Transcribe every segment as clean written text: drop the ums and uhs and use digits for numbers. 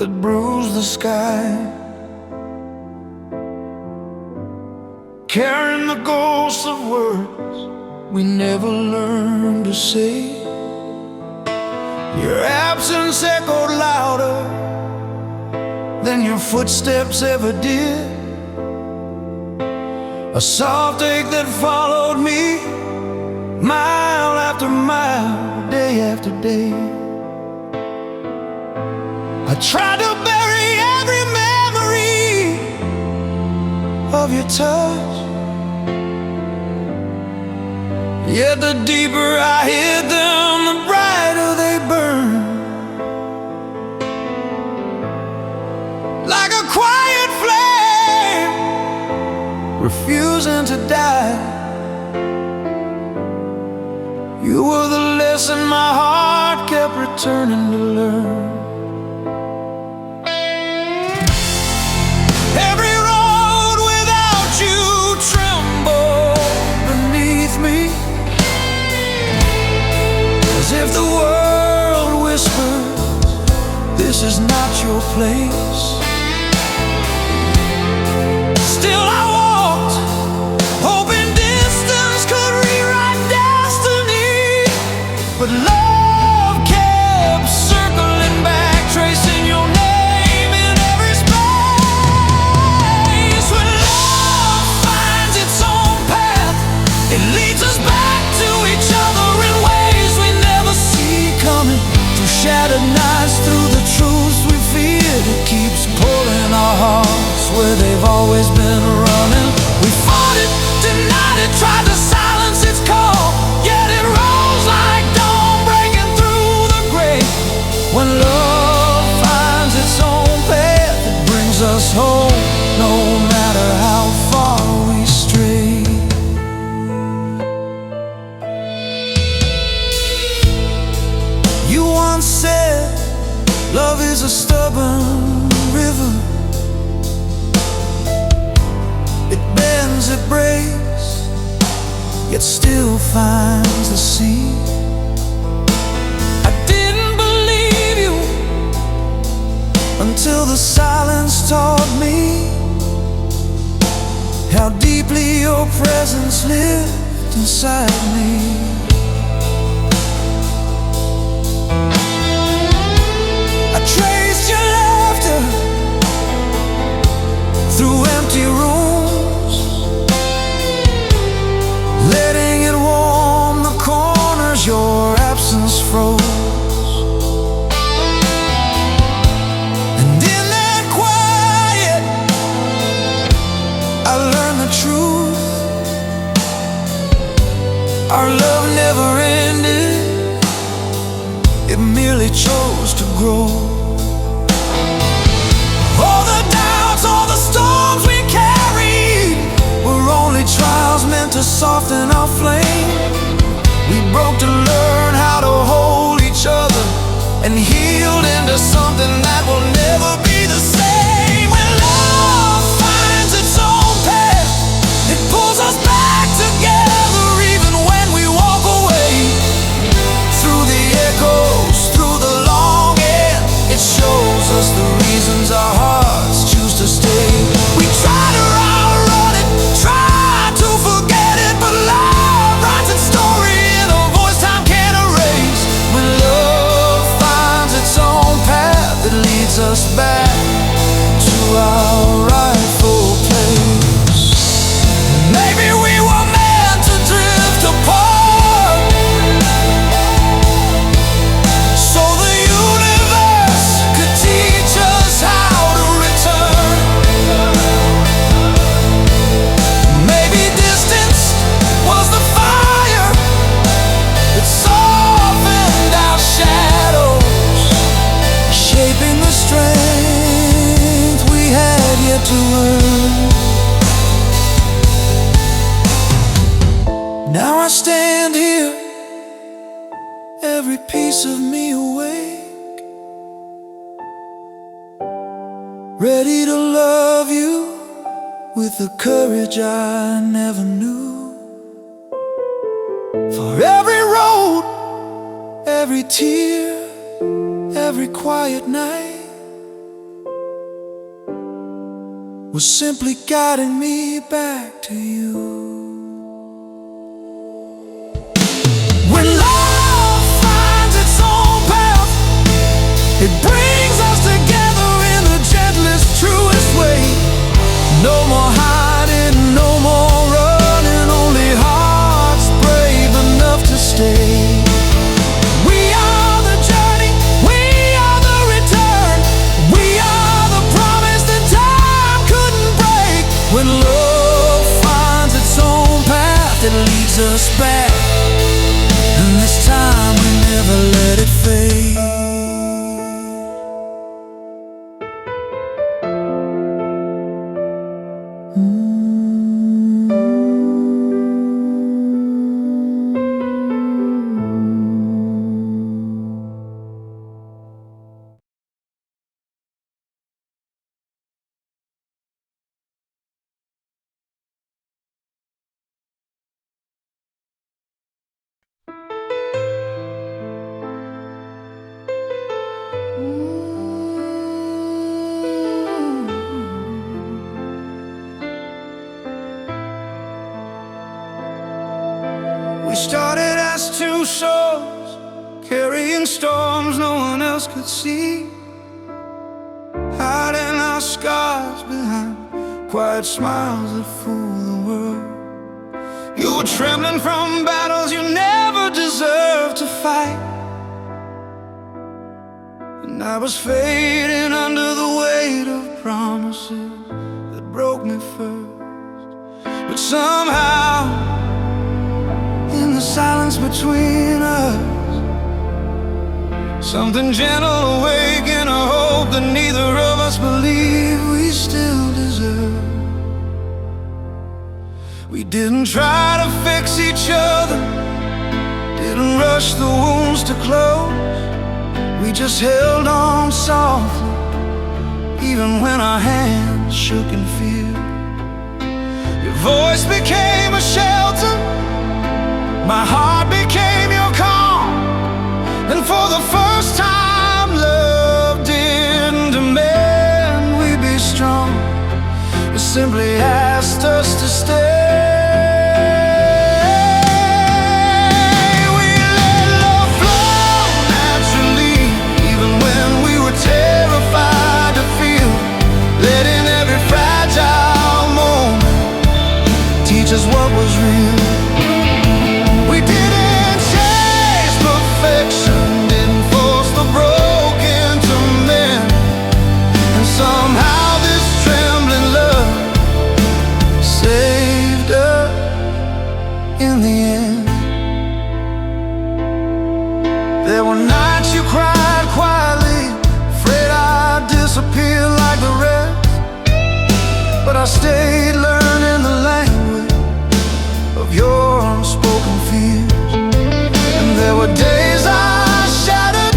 that bruise the sky, carrying the ghosts of words we never learned to say. Your absence echoed louder than your footsteps ever did, a soft ache that followed me mile after mile, day after day. I tried to bury every memory of your touch, yet the deeper I hid them, the brighter they burn. Like a quiet flame refusing to die, you were the lesson my heart kept returning to learn. Every road without you trembled beneath me, as if the world whispers, this is not your place. Still I walked, hoping distance could rewrite destiny, but love kept circling back, tracing your name in every space. When love finds its own path, it leads us back to each other in ways we never see coming. Through shattered nights, through the truths we feared, it keeps pulling our hearts where they've always been running. We fought it, denied it, tried to silence its call, yet it rose like dawn breaking through the gray. When love finds its own path, it brings us home, no matter how far we stray. You once said, love is a stubborn river. It bends, it breaks, yet still finds the sea. I didn't believe you until the silence taught me how deeply your presence lived inside me. I traced your laughter through empty rooms, letting it warm the corners your absence froze. And in that quiet, I learned the truth. Our love never ended, it merely chose to grow. All the doubts, all the storms we carried were only trials meant to soften our flame. We broke to learn how to hold each other and healed into something that will never be the same. When love finds its own path, it pulls us back together even when we walk away. Through the echoes, through the longing, it shows us the reasons our hearts choose to stay. We try to outrun it, try to forget it, but love writes its story in a voice time can't erase. When love finds its own path, it leads us back to our rightful place. Maybe we were meant to drift apart, so the universe could teach us how to return. Maybe distance was the fire that softened our shadows, shaping the strength we had yet to earn. Now I stand here, every piece of me awake, ready to love you with the courage I never knew. For every road, every tear, every quiet night, was simply guiding me back to you. When love finds its own path, it brings us together in the gentlest, truest way. No more hiding, no more running, only hearts brave enough to stay. We are the journey, we are the return, we are the promise that time couldn't break. When love finds its own path, it leads us back, and this time we never let it fade. We started as two souls, carrying storms no one else could see, hiding our scars behind quiet smiles that fool the world. You were trembling from battles you never deserved to fight, and I was fading under the weight of promises that broke me first. But somehow, in the silence between us, something gentle awakened a hope that neither of us believed we still deserve. We didn't try to fix each other, didn't rush the wounds to close. We just held on softly, even when our hands shook in fear. Your voice became a shelter, my heart became your calm, and for the first time love didn't demand we be strong. It simply asked us to stay. We let love flow naturally, even when we were terrified to feel, letting every fragile moment teach us what was real. We didn't chase perfection, didn't force the broken to mend, and somehow this trembling love saved us in the end. There were nights you cried quietly, afraid I'd disappear like the rest, but I stayed learning the language of your unspoken fears. And there were days I shattered,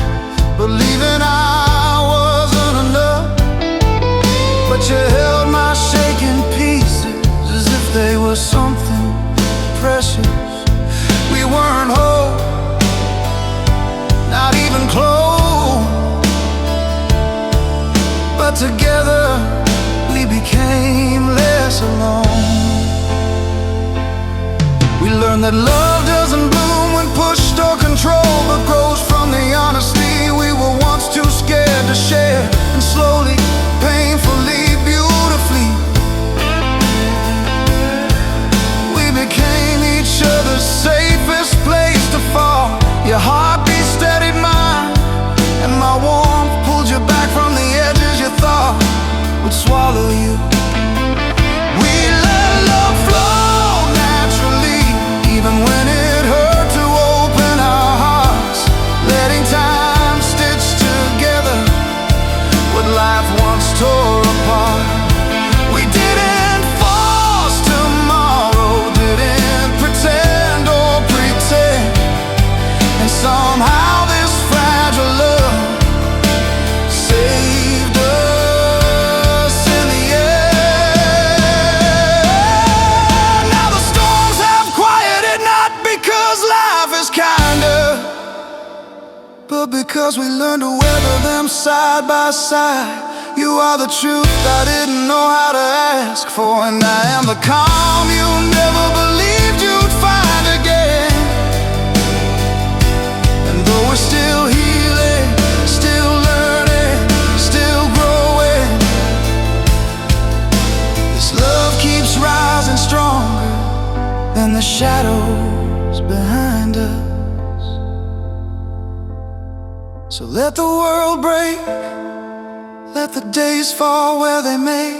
believing I wasn't enough, but you held my shaking pieces as if they were something precious. We weren't whole, not even close, but together we became less alone. We learned that love doesn't bloom when pushed or controlled, but grows from the honesty we were once too scared to share. And slowly, painfully, beautifully, we became each other's safest place to fall. Your heartbeat steadied mine, and my warmth pulled you back from the edges you thought would swallow you. We let love flow naturally, even when it hurt to open our hearts, letting time stitch together what life once tore apart. We didn't force tomorrow, didn't pretend or pretend, and somehow this fragile love saved us in the end. Now the storms have quieted, not because life is kinder, but because we learned to weather them side by side. You are the truth I didn't know how to ask for, and I am the calm you never believed you'd find again. And though we're still healing, still learning, still growing, this love keeps rising stronger than the shadows behind us. So let the world break, let the days fall where they may,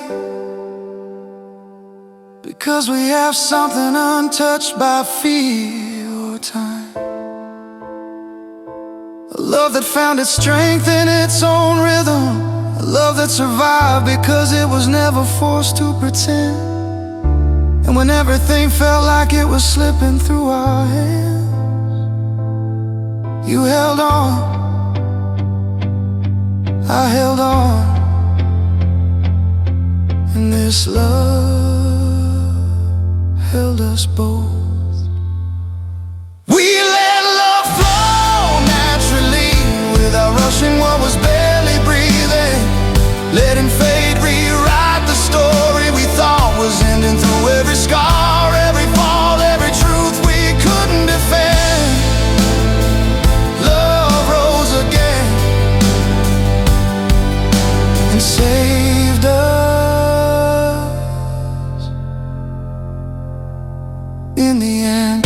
because we have something untouched by fear or time. A love that found its strength in its own rhythm, a love that survived because it was never forced to pretend. And when everything felt like it was slipping through our hands, you held on, I held on, and this love held us both. We let love flow naturally, without rushing what was barely breathing, letting fate rewrite the story we thought was ending. Through every scar, every fall, every truth we couldn't defend, love rose again and saved us in the end.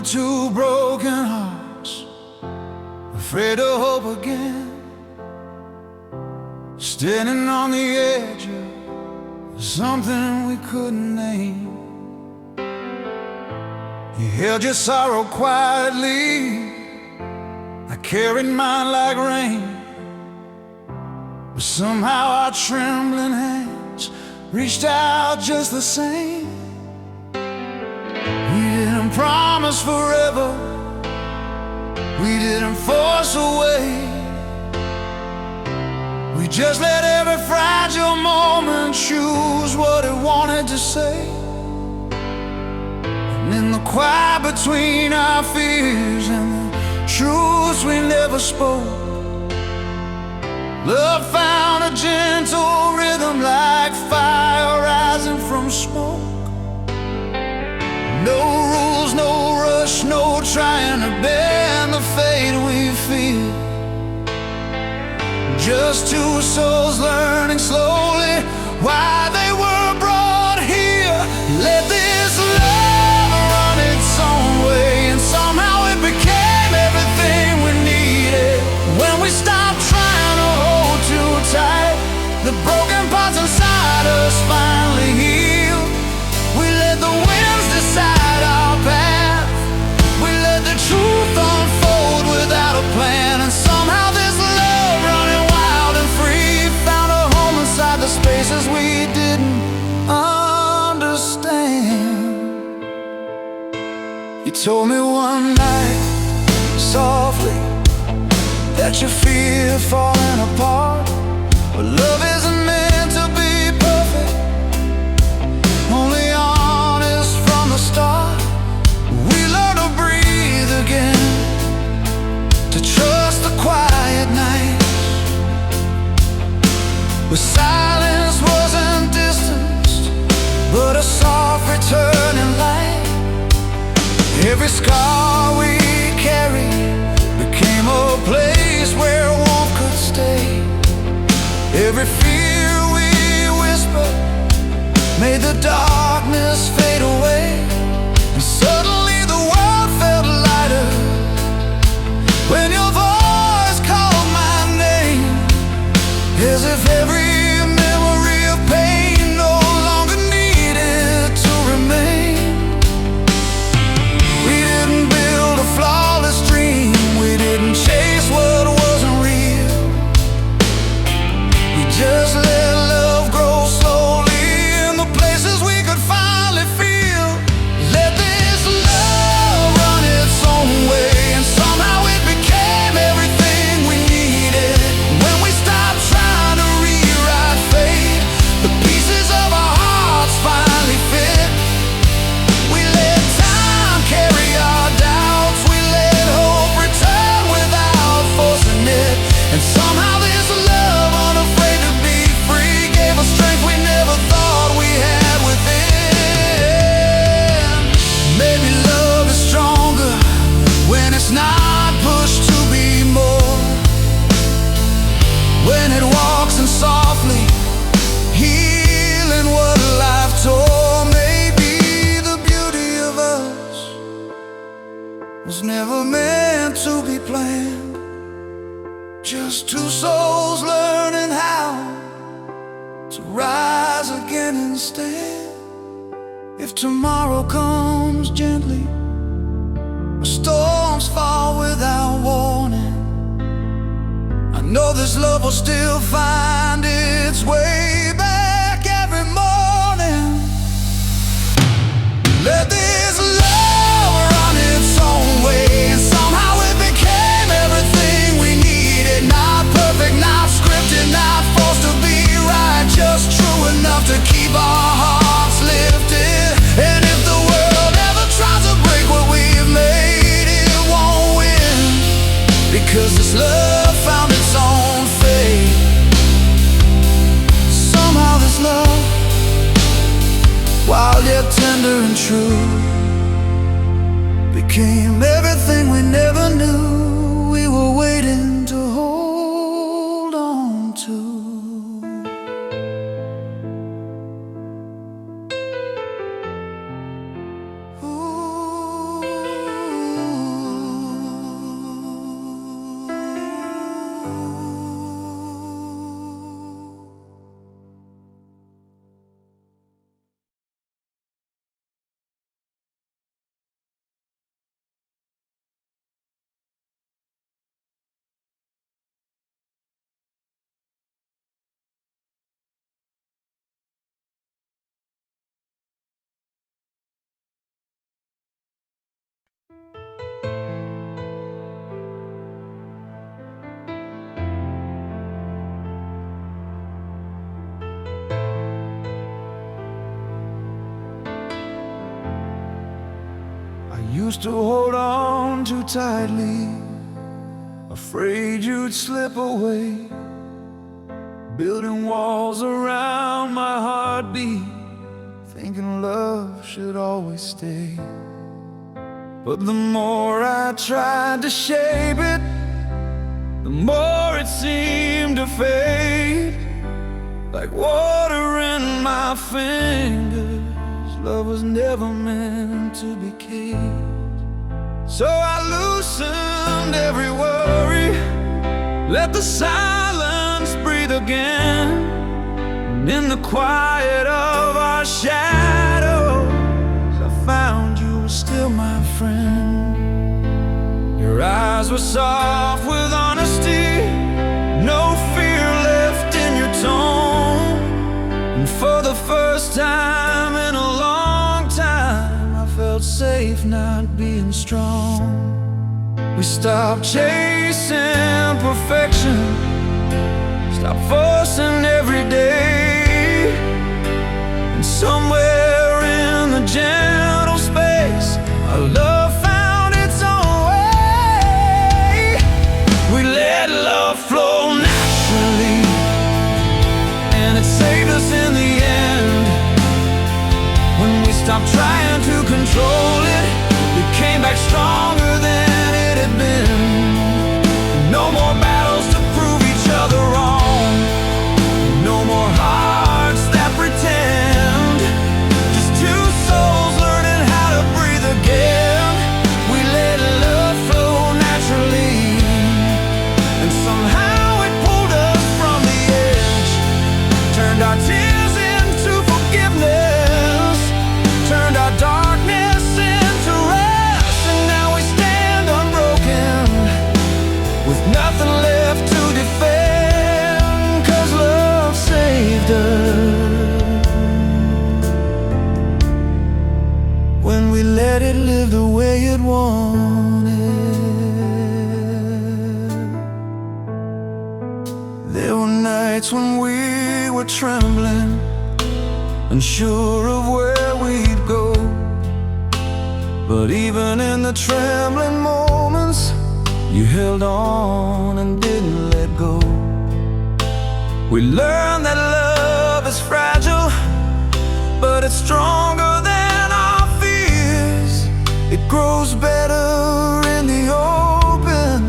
Two broken hearts, afraid to hope again, standing on the edge of something we couldn't name. You held your sorrow quietly, I carried mine like rain, but somehow our trembling hands reached out just the same. We didn't promise forever, we didn't force away, we just let every fragile moment choose what it wanted to say. And in the quiet between our fears and the truths we never spoke, love found a gentle rhythm like fire rising from smoke. No rules, no rush, no trying to bend the fate we feel, just two souls learning slowly why they were brought here. Let this love run its own way, and somehow it became everything we needed. When we stopped trying to hold too tight, the broken parts inside us finally healed. We let the winds decide our path, we let the truth unfold without a plan, and somehow this love running wild and free found a home inside the spaces we didn't understand. You told me one night softly that you fear falling apart, but love isn't meant to be perfect, Every scar we carry became a place where a wolf could stay. Every fear we whispered made the darkness fade away. And suddenly the world felt lighter when your voice called my name, as if every memory of pain no longer needed to remain. We didn't build a flawless dream, we didn't chase what wasn't real. We just let love grow slowly in the places we could finally feel. Let this love run its own way, and somehow it became everything we needed. When we stopped trying to rewrite fate, the pieces of our hearts finally fit. We let time carry our doubts, we let hope return without forcing it. And somehow this love, unafraid to be free, gave us strength we never thought we had within. Maybe love is stronger when it's not pushed to be more, when it walks in softly, healing what life tore. Maybe the beauty of us was never meant to be planned, just two souls learning how to rise again and stand. If tomorrow comes gently, or storms fall without warning, I know this love will still find its way back every morning. Let this love run its own way, and somehow it became everything we needed. Not perfect, not scripted, not forced to be right, just true enough to keep our hearts lifted. And if the world ever tries to break what we've made, it won't win, because this love found its own fate. Somehow this love, while yet tender and true, became everything we never knew we were waiting to hold on to. Used to hold on too tightly, afraid you'd slip away, building walls around my heartbeat, thinking love should always stay. But the more I tried to shape it, the more it seemed to fade. Like water in my fingers, love was never meant to be caged. So I loosened every worry, let the silence breathe again. And in the quiet of our shadows, I found you were still my friend. Your eyes were soft with honesty, no fear left in your tone. And for the first time in a long time, I felt safe not being strong. We stopped chasing perfection, stopped forcing every day. And somewhere in the gentle space, our love found its own way. We let love flow naturally, and it saved us in the end. When we stopped trying to control it, we came back nights when we were trembling, unsure of where we'd go. But even in the trembling moments, you held on and didn't let go. We learned that love is fragile, but it's stronger than our fears. It grows better in the open,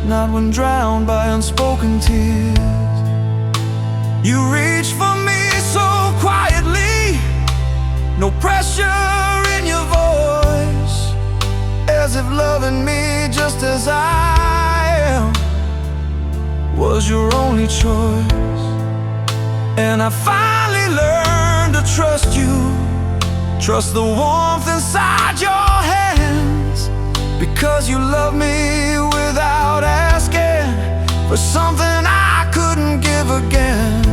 not when drowned by unspoken tears. You reach for me so quietly, no pressure in your voice, as if loving me just as I am was your only choice. And I finally learned to trust you, trust the warmth inside your hands, because you love me without asking for something I couldn't give again.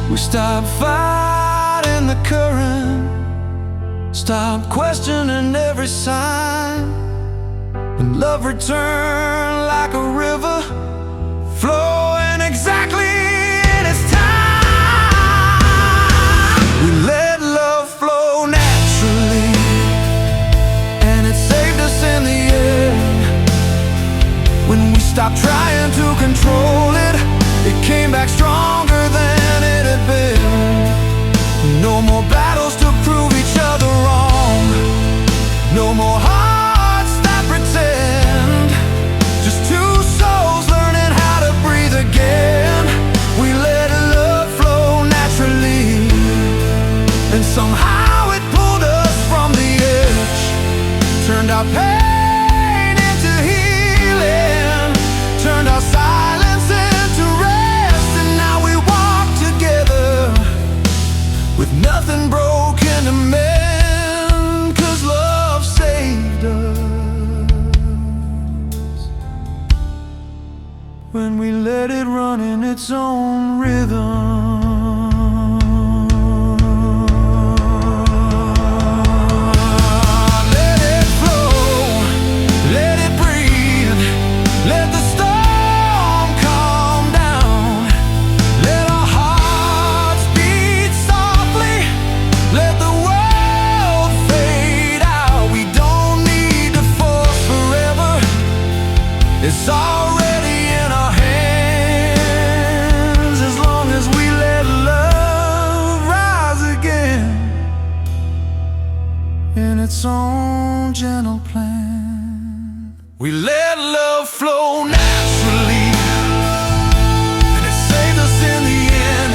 We stopped fighting the current, stopped questioning every sign, and love returned like a river, flowing exactly in its time. We let love flow naturally, and it saved us in the end. When we stopped trying to control it, it came back stronger than it had been. No more battles to prove each other wrong, no more hearts that pretend, just two souls learning how to breathe again. We let love flow naturally, and somehow it pulled us from the edge, turned our pain into healing, turned our silence into rest. And now we walk together with nothing broken to mend, 'cause love saved us when we let it run in its own rhythm. Let it flow, let it breathe, let the storm calm down, let our hearts beat softly, let the world fade out. We don't need to force forever, it's already in our hands, as long as we let love rise again in its own gentle plan. We let love flow naturally, and it saved us in the end.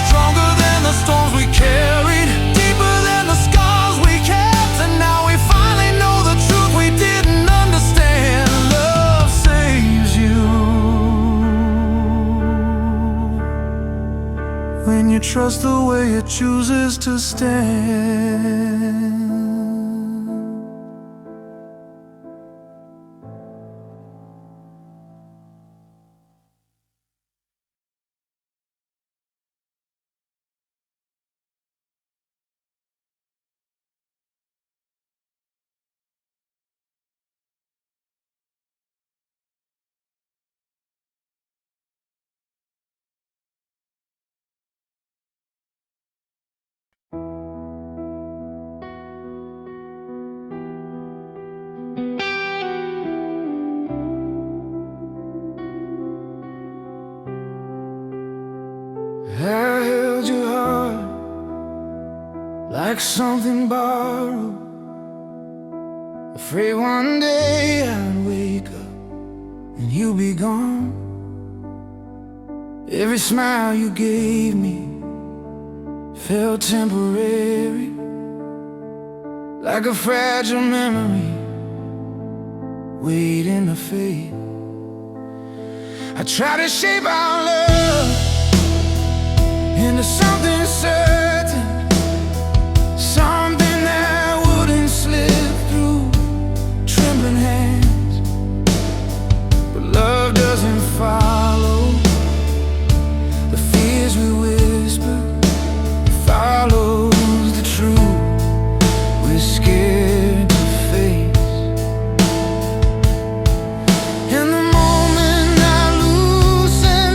Stronger than the storms we carried, deeper than the scars we kept, and now we finally know the truth we didn't understand. Love saves you when you trust the way it chooses to stand. I held your heart like something borrowed, afraid one day I'd wake up and you'd be gone. Every smile you gave me felt temporary, like a fragile memory waiting to fade. I try to shape our love into something certain, something that wouldn't slip through trembling hands. But love doesn't follow the fears we whisper, it follows the truth we're scared to face. In the moment I loosen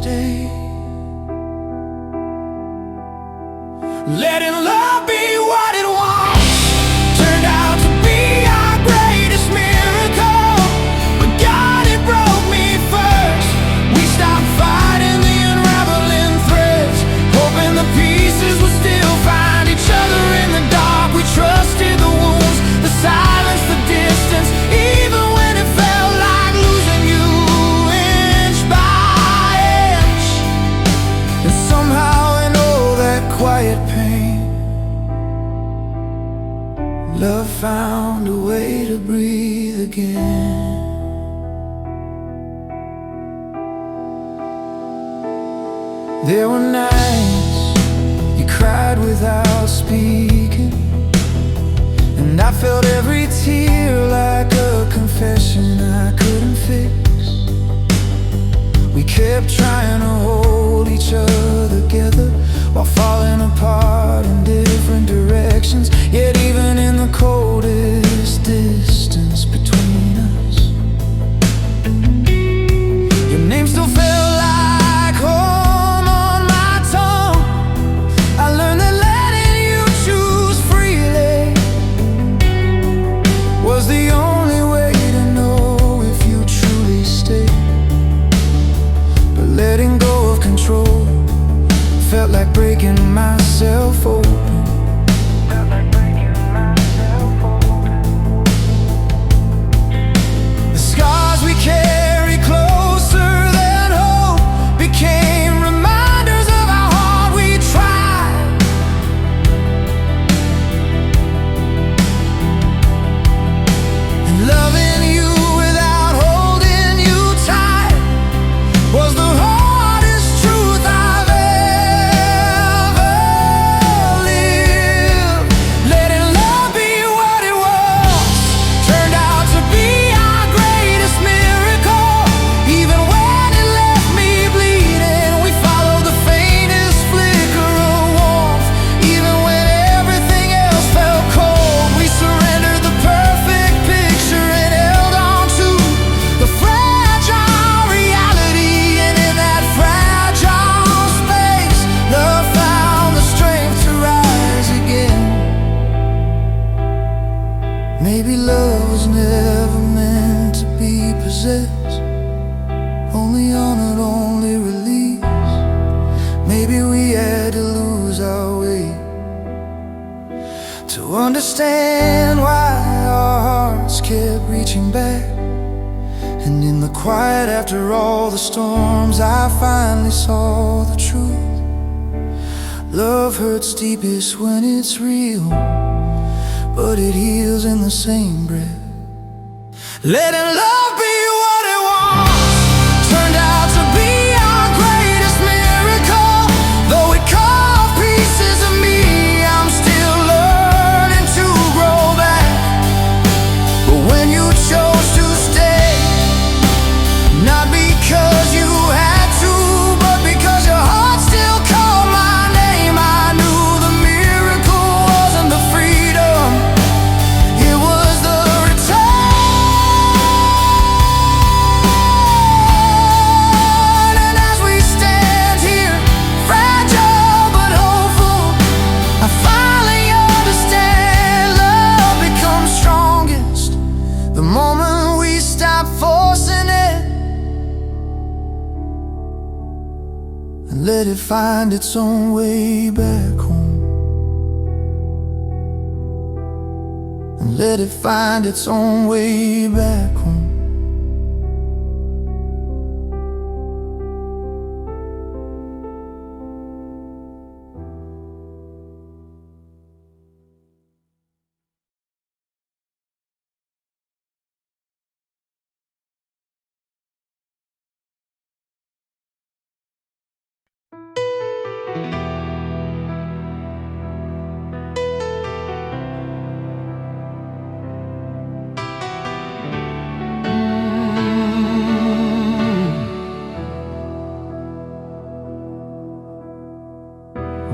stay. Letting love be what it wants turned out to be our greatest miracle. But God, it broke me first. We stopped fighting the unraveling threads, hoping the pieces would still find each other in the dark. We trusted the wounds, the silence, the distance, even when it felt like losing you inch by inch. And somehow in all that quiet pain, love found a way to breathe again. There were nights you cried without speaking, and I felt every tear like a confession I couldn't fix. We kept trying to hold each other together while falling apart in different directions. Yet even in the coldest distance between us, your name still felt like home on my tongue. I learned that letting you choose freely was the only way to know if you truly stay. But letting go of control felt like breaking myself open. The scars we carry closer than hope became reminders of how hard we tried. And loving you without holding you tight was the hardest truth I've ever lived. Letting love be what it was turned out to be our greatest miracle. Even when it left me bleeding, we followed the faintest flicker of warmth. Even when everything else felt cold, we surrendered the perfect picture and held on to the fragile reality. And in that fragile space, love found the strength to rise again. Maybe love was never meant to be possessed, only honored, only released. Maybe we had to lose our way to understand why our hearts kept reaching back. And in the quiet after all the storms, I finally saw the truth. Love hurts deepest when it's real, but it heals in the same breath. Letting love be what it was turned out to be our greatest miracle. Though it carved pieces of me, I'm still learning to grow back. But when you chose to stay, not because you had to, but because your heart still called my name, I knew the miracle wasn't the freedom, it was the return. And as we stand here, fragile but hopeful, I finally understand love becomes strongest the moment we stop forcing it and let it find its own way back home. And let it find its own way back home.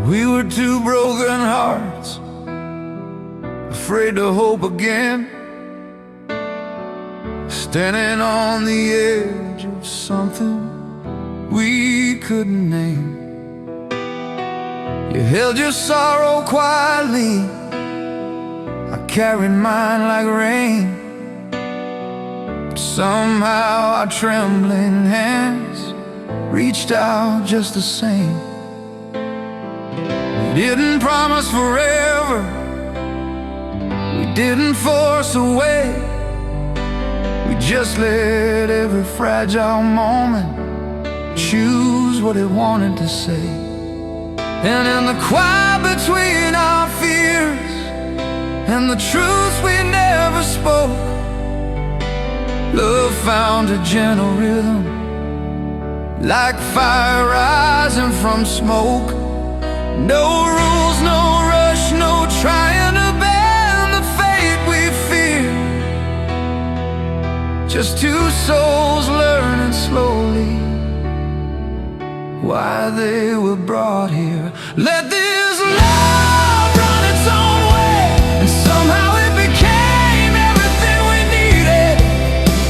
We were two broken hearts, afraid to hope again, standing on the edge of something we couldn't name. You held your sorrow quietly, I carried mine like rain. But somehow our trembling hands reached out just the same. We didn't promise forever, we didn't force a way. We just let every fragile moment choose what it wanted to say. And in the quiet between our fears and the truths we never spoke, love found a gentle rhythm, like fire rising from smoke. No rules, no rush, no trying to bend the fate we fear. Just two souls learning slowly why they were brought here. Let this love run its own way, and somehow it became everything we needed.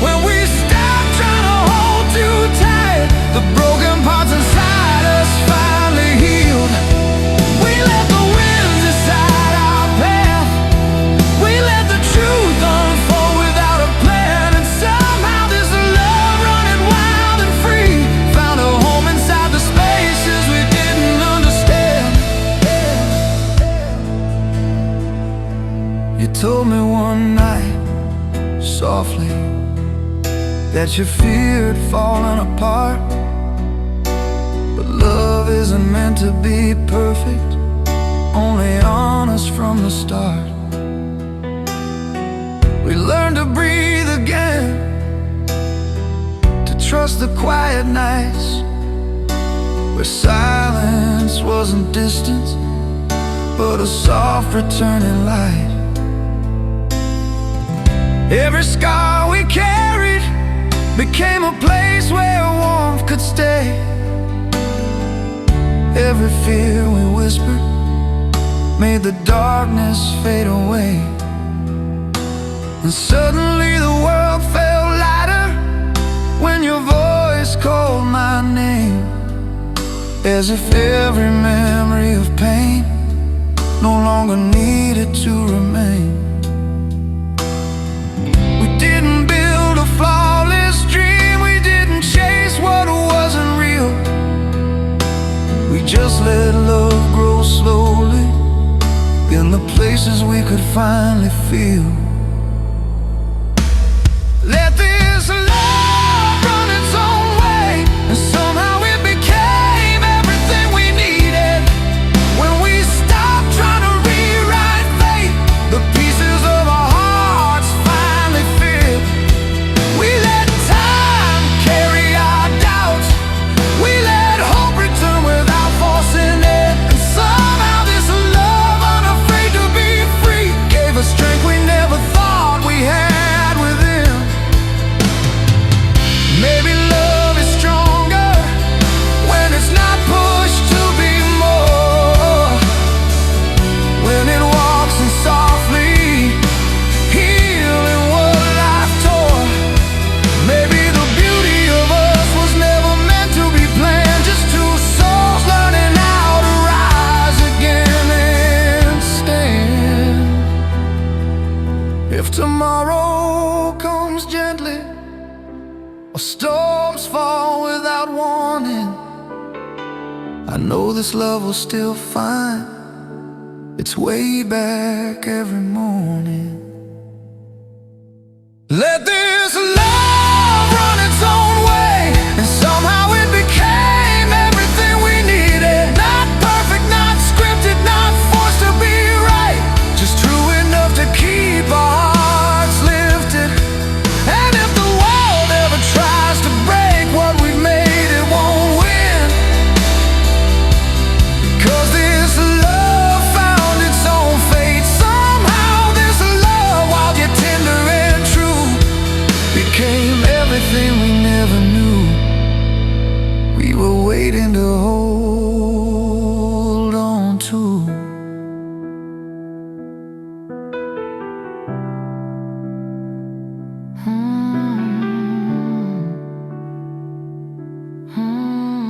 When we stopped trying to hold too tight, the broken parts inside us finally healed. We let the winds decide our path, we let the truth unfold without a plan. And somehow this love running wild and free found a home inside the spaces we didn't understand. You told me one night, softly, that you feared falling apart. But love isn't meant to be perfect, only honest from the start. We learned to breathe again, to trust the quiet nights, where silence wasn't distance, but a soft returning light. Every scar we carried became a place where warmth could stay. Every fear we whispered made the darkness fade away. And suddenly the world felt lighter when your voice called my name, as if every memory of pain no longer needed to remain. We didn't build a flawless dream, we didn't chase what wasn't real. We just let love grow slowly in the places we could finally feel. Let this love run its own way, and somehow it became everything we needed. When we stopped trying to rewrite fate, the pieces of our hearts finally fit. We let time carry our doubts, we let hope return without forcing it. And somehow this love, unafraid to be free, gave us strength we never thought we had within. Maybe love is stronger when it's not pushed to be more, when it walks in softly, healing what life tore. Maybe the beauty of us was never meant to be planned, just two souls learning how to rise again and stand. If tomorrow comes gently, or storms fall without warning, I know this love will still find its way back every morning. Let this love run its own way, and somehow it became everything we needed. Not perfect, not scripted, not forced to be right, just true enough to keep our hearts lifted. And if the world ever tries to break what we've made, it won't win, because this love found its own fate. Somehow this love, while yet tender and true, became everything we never knew we were waiting to hold on to. Hmm. Hmm.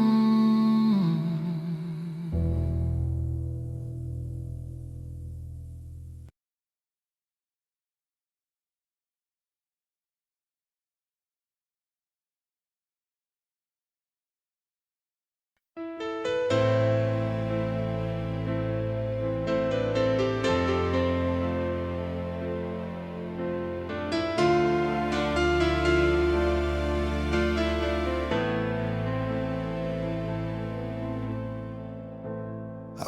I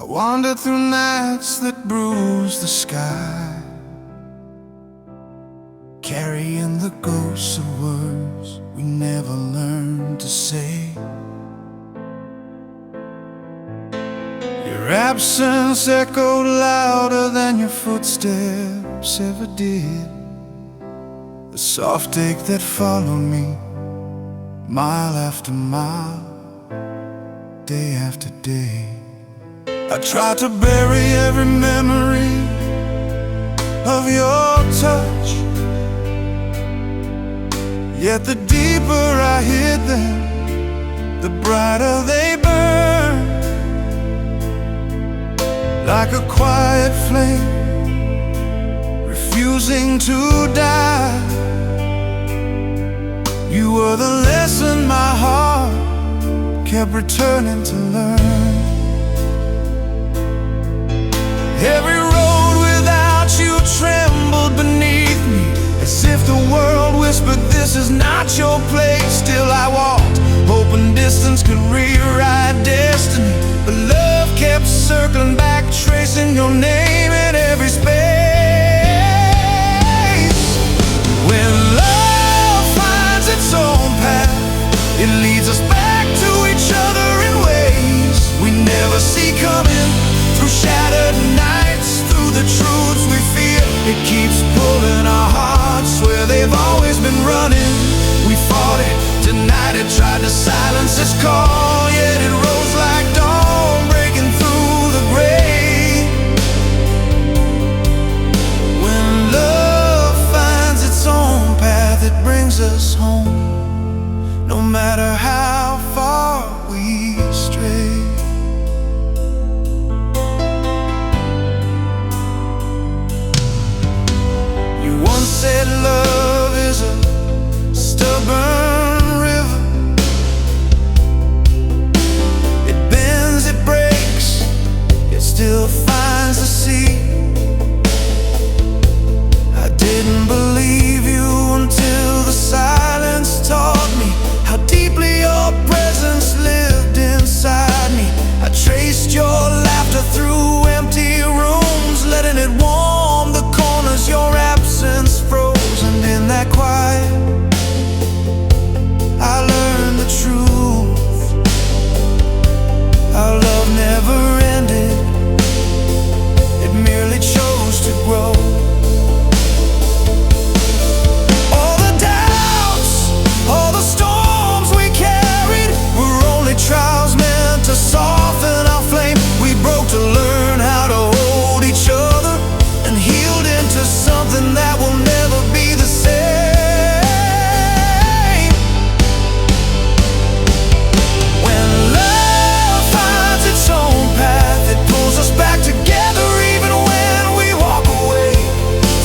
wandered through nights that bruised the sky, carrying the ghosts of words we never learned to say. Your absence echoed louder than your footsteps ever did. The soft ache that followed me mile after mile, day after day. I tried to bury every memory of your touch, yet the deeper I hid them, the brighter they burned. Like a quiet flame, refusing to die. You were the lesson my heart kept returning to learn. Every road without you trembled beneath me, as if the world whispered, this is not your place. Still I walked, hoping distance could rewrite destiny, but love kept circling back, tracing your name in every space. When love finds its own path, it leads us back to each other in ways we never see coming. Through shattered nights, through the truths we fear, it keeps pulling our hearts where they've always been running. We fought it, denied it, tried to silence its call, yet it rose like dawn, breaking through the gray. When love finds its own path, it brings us home, no matter how far we stray. Said love is a stubborn river. It bends, it breaks, it still finds the sea. I didn't believe you until the silence taught me how deeply your presence lived inside me. I traced your laughter through empty rooms, letting it warm the corners your absence frozen. In that quiet, I learned the truth. Our love never ended, it merely chose to grow. All the doubts, all the storms we carried were only trials meant to soften our flame. We broke to learn how to hold each other, and healed into something that will never be the same. When love finds its own path, it pulls us back together even when we walk away.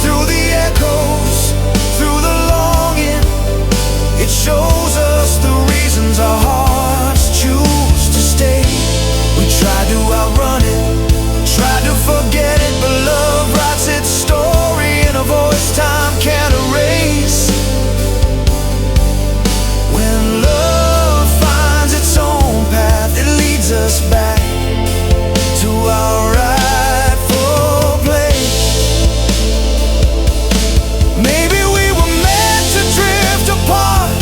Through the echoes, through the longing, it shows us the reasons our hearts choose to stay. We tried to outrun it, tried to forget it, but love writes its story in a voice time can't erase. When love finds its own path, it leads us back to our rightful place. Maybe we were meant to drift apart,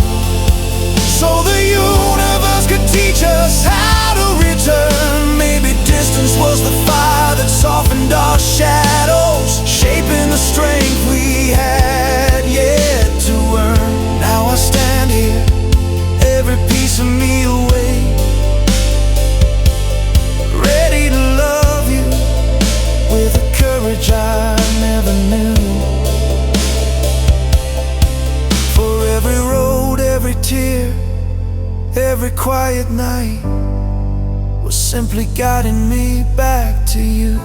so the universe could teach us how to return. Maybe distance was the fire that softened our shadows, shaping the strength we had yet to earn. Now I stand here, every piece of me awake, ready to love you with a courage I never knew. For every road, every tear, every quiet night was simply guiding me back to you.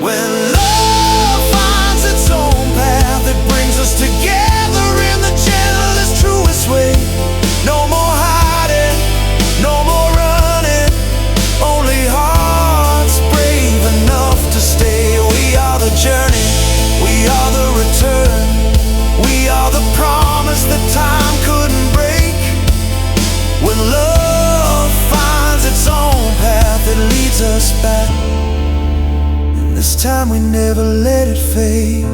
When love finds its own path, it brings us together in the gentlest, truest way. No more high us back, and this time we never let it fade.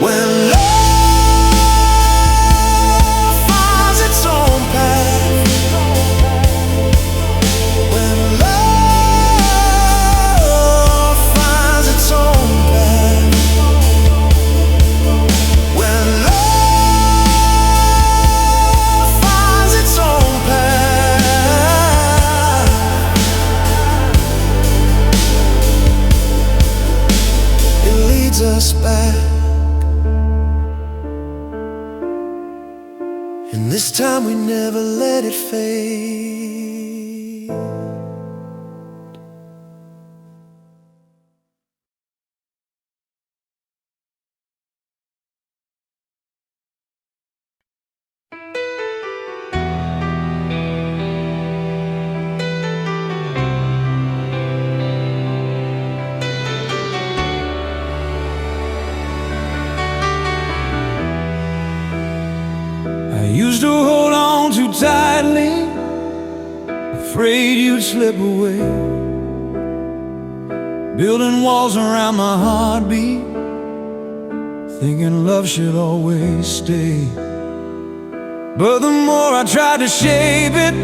When love finds its own path, when love finds its own path, when love finds its own path, it leads us back. And this time we never let it fade. I used to hold on too tightly, afraid you'd slip away, building walls around my heartbeat, thinking love should always stay. But the more I tried to shape it,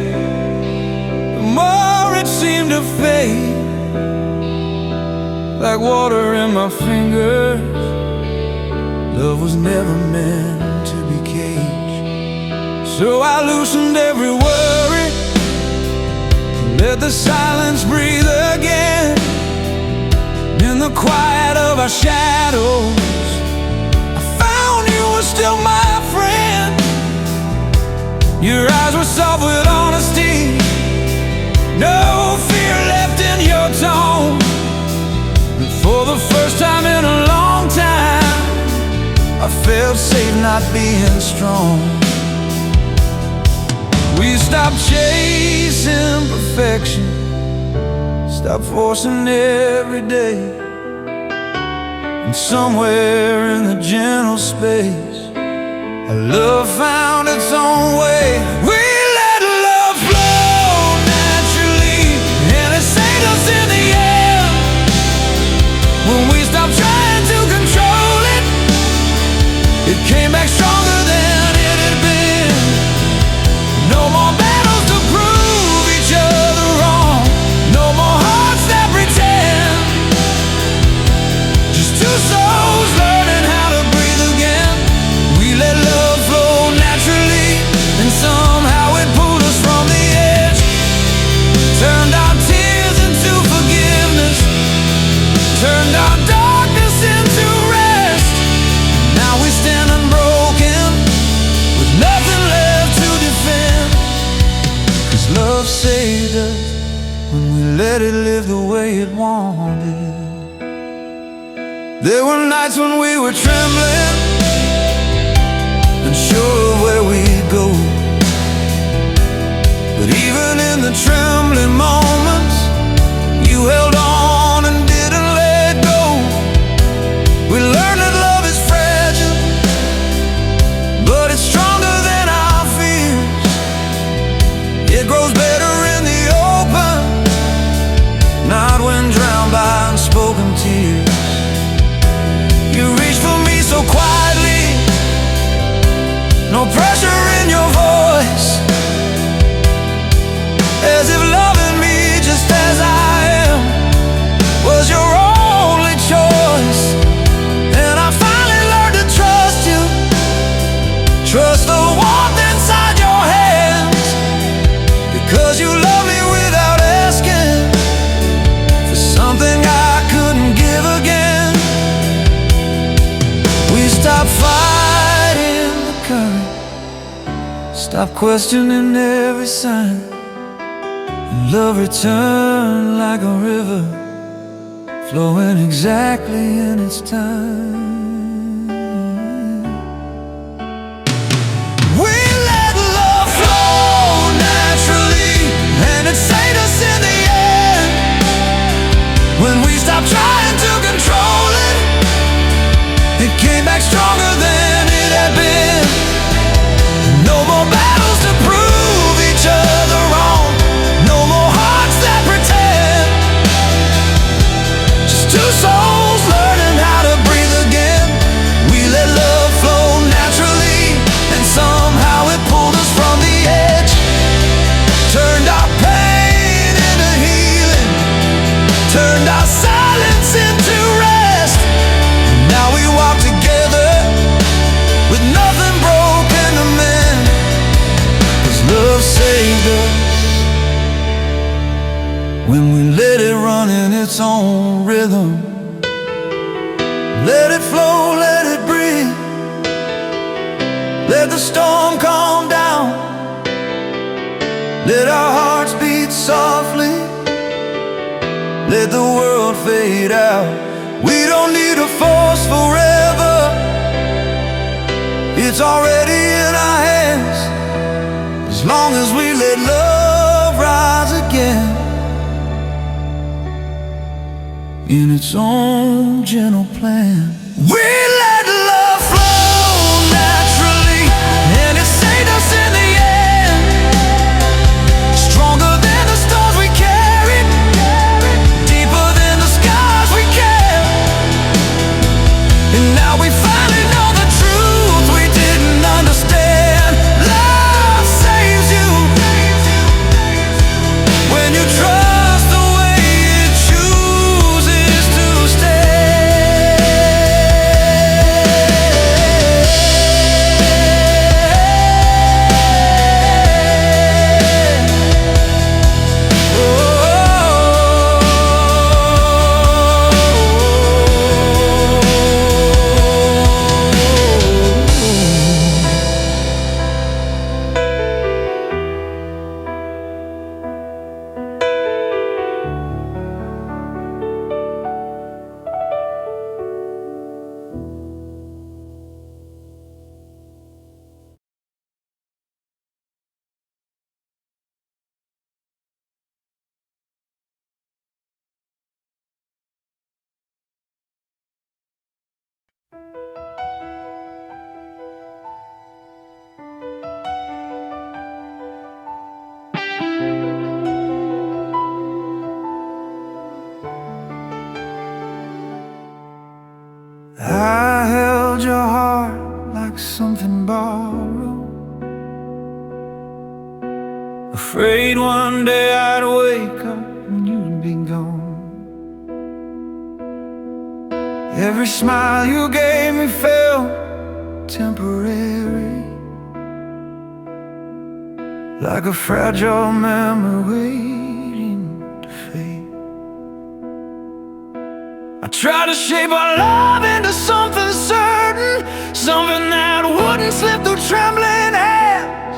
the more it seemed to fade, like water in my fingers. Love was never meant to be caged. So I loosened every worry, let the silence breathe again. In the quiet of our shadows, I found you were still my friend. Your eyes were soft with honesty, no fear left in your tone. And for the first time in a long time, I felt safe not being strong. We stopped chasing perfection, stopped forcing every day, and somewhere in the gentle space, our love found its own way. We let love flow naturally, and it saved us in the end. When we stopped trying to control it, it came back stronger than it had been. No more battles to prove each other wrong, no more hearts that pretend. Just two souls learning how to breathe again. We let love flow naturally, and somehow it pulled us from the edge, turned our tears into forgiveness, turned our darkness into rest. Now we stand unbroken, with nothing left to defend. 'Cause love saved us when we let it live the way it wanted. There were nights when we were trembling, unsure of where we'd go. But even in the trembling moments, you held on and didn't let go. We learned that love is fragile, but it's stronger than our fears. It grows better in the open, not when drowned by unspoken tears. You reach for me so quietly, no pressure in your voice, as if loving me just as I am was your only choice. And I finally learned to trust you, trust the warmth inside your hands, because you love me without asking for something I couldn't give again. We stopped fighting the current, stopped questioning every sign, and love returned like a river, flowing exactly in its time. We let love flow naturally, and it saved us in the end. When we stopped trying to control it, it came back stronger than it had been. No more battles to prove each other wrong, no more its own rhythm. Let it flow, let it breathe. Let the storm calm down. Let our hearts beat softly. Let the world fade out. We don't need to force forever. It's already in our hands. As long as we let love rise again in its own gentle plan. We let love flow naturally, and it saved us in the end. Stronger than the storms we carried, deeper than the skies we kept. And now we finally know the truth we didn't understand. Love saves you when you trust the way it chooses to stay. I held your heart like something borrowed, afraid one day I'd wake up and you'd be gone. Every smile you gave me felt temporary, like a fragile memory waiting to fade. I tried to shape our love into something certain, something that wouldn't slip through trembling hands.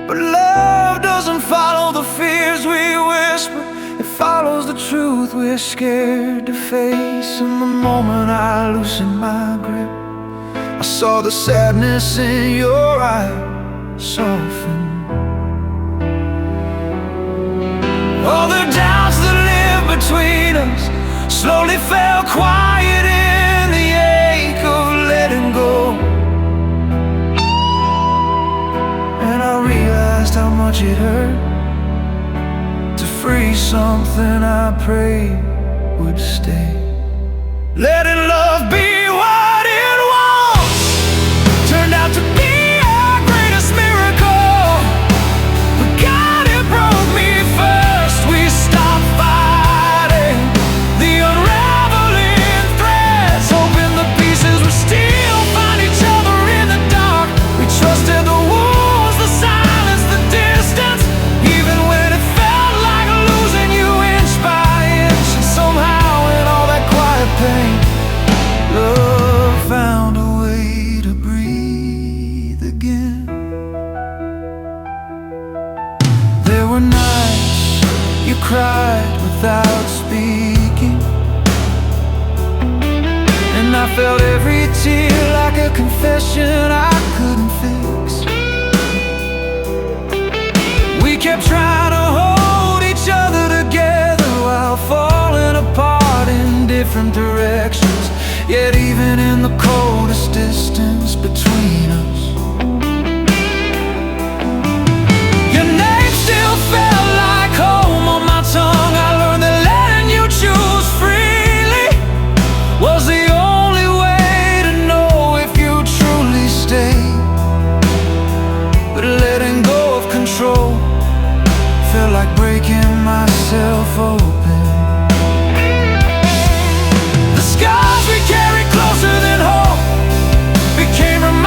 But love doesn't follow the fears we whisper, it follows the truth we're scared to face. And the moment I loosened my grip, I saw the sadness in your eyes soften. All the doubts that live between us slowly fell quiet in the ache of letting go. And I realized how much it hurt to free something I prayed would stay. Letting love be what it was turned out to be our greatest miracle. But God, it broke me first. We stopped fighting the unraveling threads, hoping the pieces would still find each other in the dark. We trusted the wounds, the silence, the distance, even when it felt like losing you inch by inch. And somehow in all that quiet pain, love found a way to breathe again. There were nights you cried without speaking, and I felt every tear like a confession I couldn't fix. We kept trying to hold each other together while falling apart in different directions. Yet even in the coldest distance between us, your name still felt like home on my tongue. I learned that letting you choose freely was the only way to know if you truly stay. But letting go of control felt like breaking myself open. The scars we carried closer than hope became reminders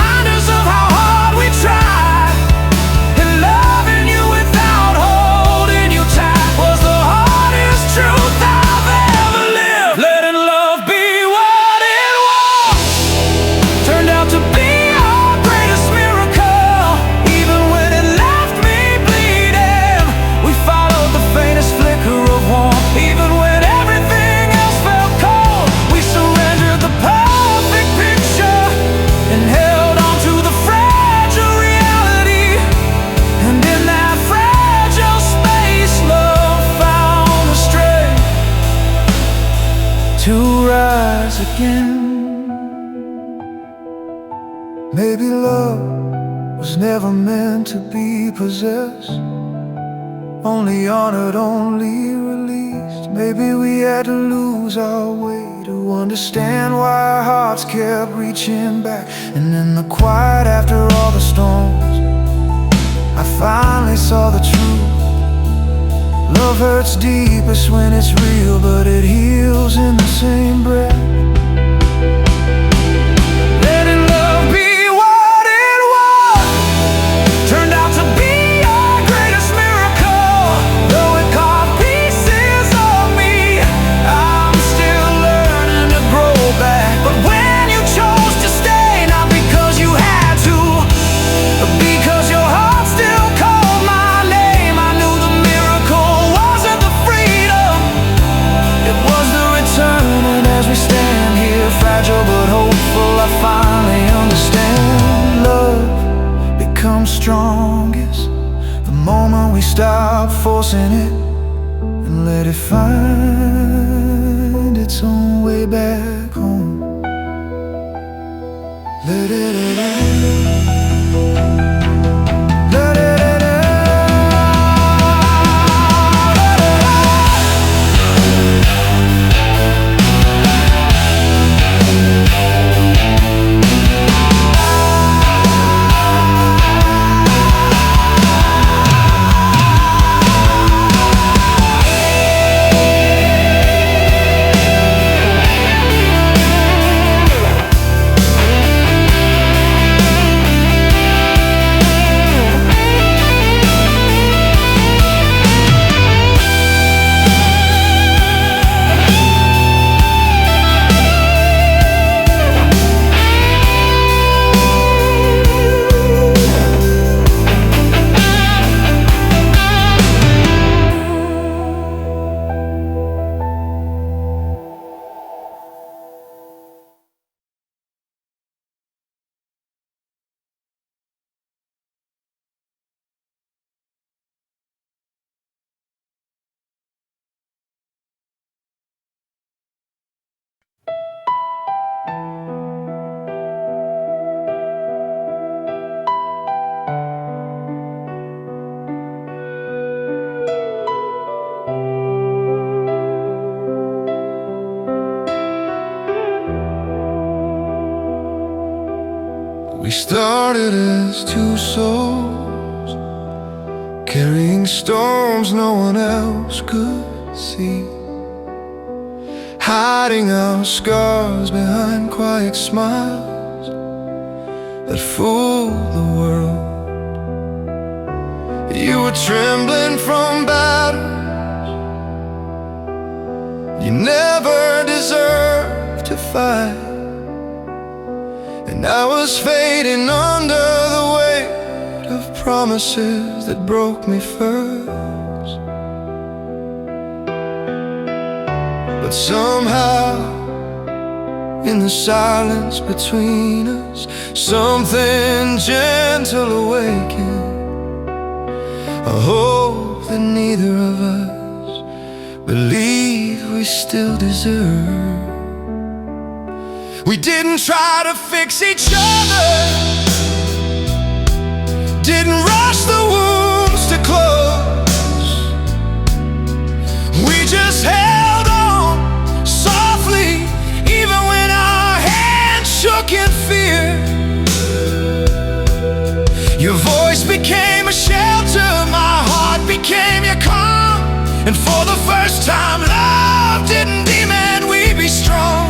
rise again. Maybe love was never meant to be possessed, only honored, only released. Maybe we had to lose our way to understand why our hearts kept reaching back. And in the quiet after all the storms, I finally saw the truth. Love hurts deepest when it's real, but it heals in the same breath. Letting love be what it was turned out to be our greatest miracle. Though it carved pieces of me, I'm still learning to grow back. But when you chose to stay, not because you had to, but because your heart still called my name, I knew the miracle wasn't the freedom, it was the return. And as we stand here, fragile but hopeful, I finally understand. Love becomes strongest the moment we stop forcing it and let it find its own way back home. Let it We started as two souls, carrying storms no one else could see, hiding our scars behind quiet smiles that fool the world. You were trembling from battles you never deserved to fight, and I was fading under the weight of promises that broke me first. But somehow, in the silence between us, something gentle awakened, a hope that neither of us believe we still deserve. We didn't try to fix each other, didn't rush the wounds to close. We just held on softly, even when our hands shook in fear. Your voice became a shelter, my heart became your calm, and for the first time love didn't demand we be strong.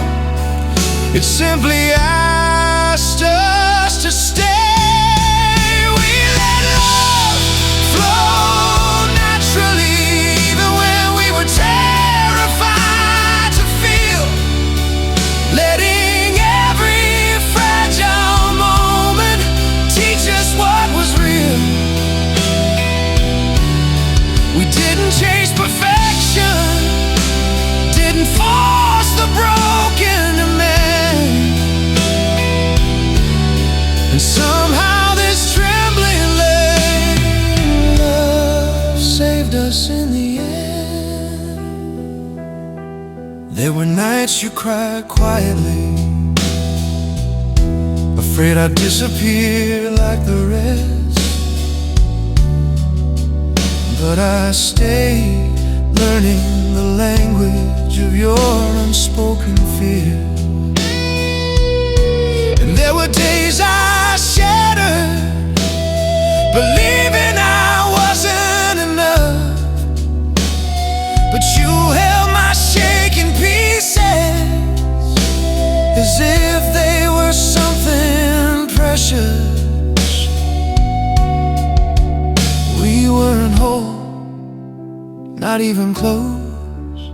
It simply asked us to stay. We let love flow naturally, even when we were terrified to feel, letting every fragile moment teach us what was real. We didn't chase perfection, didn't force the broken to mend. There were nights you cried quietly, afraid I'd disappear like the rest. But I stayed, learning the language of your unspoken fear. And there were days I shattered, believing I wasn't enough. But you held my shaking pieces as if they were something precious. We weren't whole, not even close,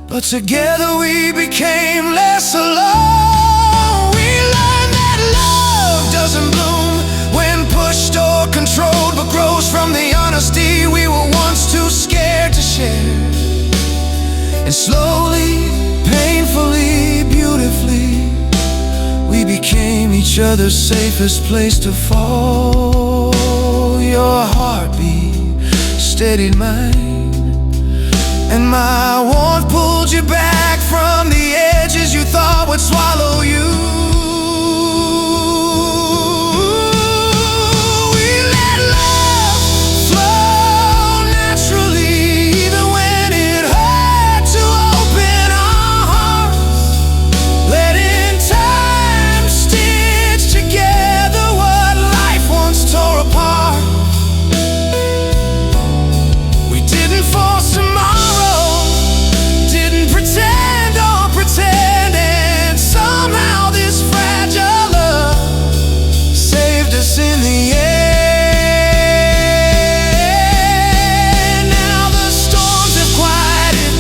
but together we became less alone. We learned that love doesn't bloom when pushed or controlled, but grows from the honesty we were once too scared to share. And slowly, painfully, beautifully, we became each other's safest place to fall. Your heartbeat steadied mine, and my warmth pulled you back from the edges you thought would swallow you. We let love flow naturally, even when it hurt to open our hearts, letting time stitch together what life once tore apart. We didn't force tomorrow, didn't pretend or pretend, and somehow this fragile love saved us in the end. Now the storms have quieted,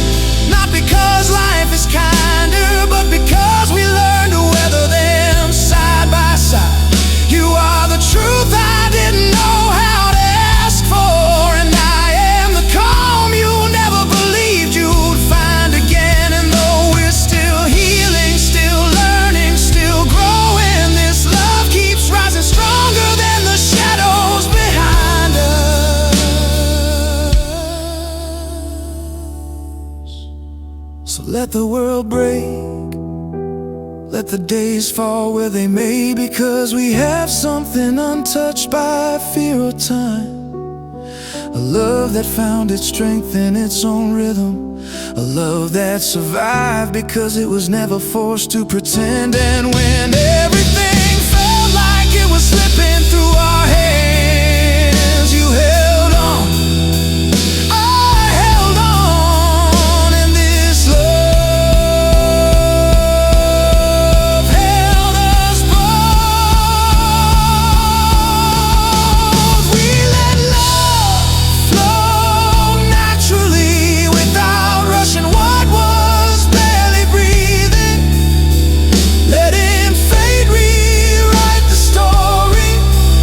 not because life is kinder, but because we learned to weather them side by side. You are the truth I didn't know how to ask for, and I am the calm you never believed you'd find again. And though we're still healing, still learning, still growing, this love keeps rising stronger than the shadows behind us. So let the world break, let the days fall where they may, because we have something untouched by fear or time. A love that found its strength in its own rhythm, a love that survived because it was never forced to pretend. And when everything felt like it was slipping through our hands, you held on, I held on, and this love held us both. We let love flow naturally without rushing what was barely breathing, letting fate rewrite the story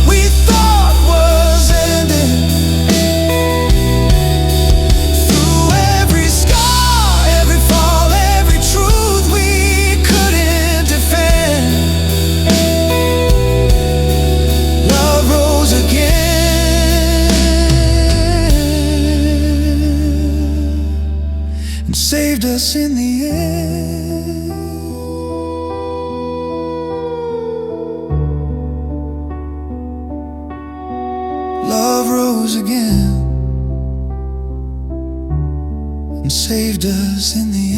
we thought was ending. Through every scar, every fall, every truth we couldn't defend, love rose again and saved us in the end. Love rose again and saved us in the end.